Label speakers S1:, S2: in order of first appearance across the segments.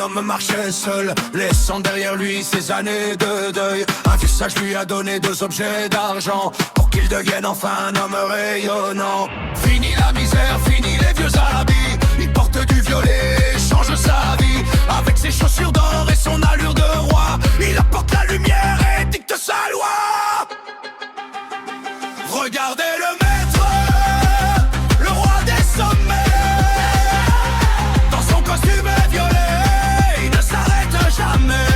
S1: homme marchait seul, laissant derrière lui ses années de deuil. Un visage lui a donné 2 objets d'argent pour qu'il devienne enfin un homme rayonnant. Fini la misère, fini les vieux habits. Il porte du violet, change sa vie. Avec ses chaussures d'or et son allure de roi, il apporte la lumière et dicte sa loi. Regardez le maître, le roi des sommets. Dans son costume violet, il ne s'arrête jamais.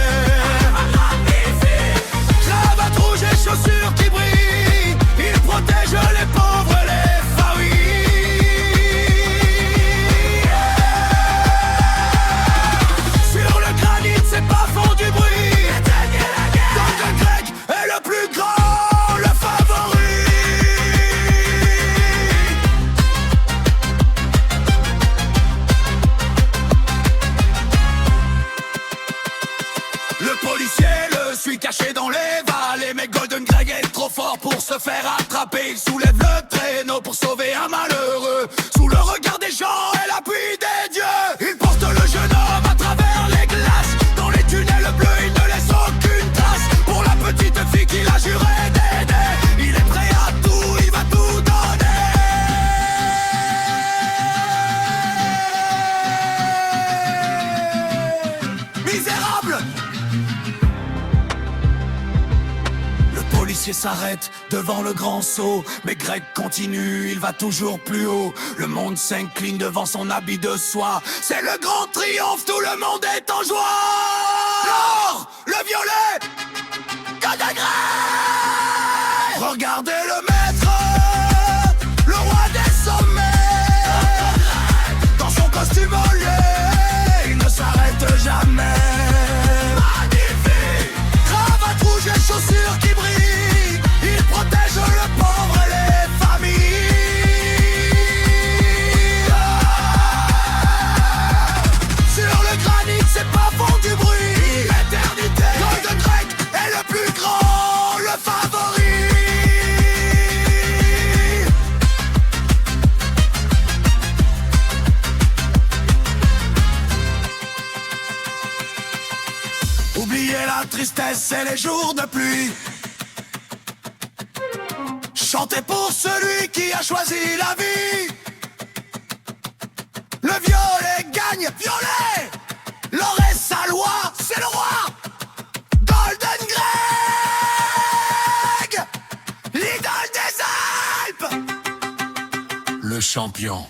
S1: Cravate rouge et chaussures qui brillent, il protège les pauvres et les faillis. Sur le granit, c'est pas fond du bruit. Golden Greg est le plus grand, le favori. Le policier le suit caché dans les vallées, mais Golden Greg est trop fort pour se faire attraper. Il soulève le traîneau pour sauver un malheureux. Sous le regard des gens et l'appui des dieux, il porte le jeune homme à travers les glaces. Dans les tunnels bleus, il ne laisse aucune trace. Pour la petite fille qu'il a juré d'aider, il est prêt à tout, il va tout donner. Misérable! Le policier s'arrête devant le grand saut, mais Greg continue, il va toujours plus haut. Le monde s'incline devant son habit de soie. C'est le grand triomphe, tout le monde est en joie. L'or, le violet, Golden Greg. Regardez le maître, le roi des sommets. Dans son costume au lait, il ne s'arrête jamais. Cravate rouge et chaussures qui brillent, il protège le pauvre et les familles. Sur le granit, c'est pas fond du bruit. L'éternité, Golden Greg est le plus grand, le favori. Oubliez la tristesse et les jours de pluie. Chantez pour celui qui a choisi la vie. Le violet gagne, violet. L'or est sa loi, c'est le roi. Golden Greg, l'idole des Alpes. Le champion.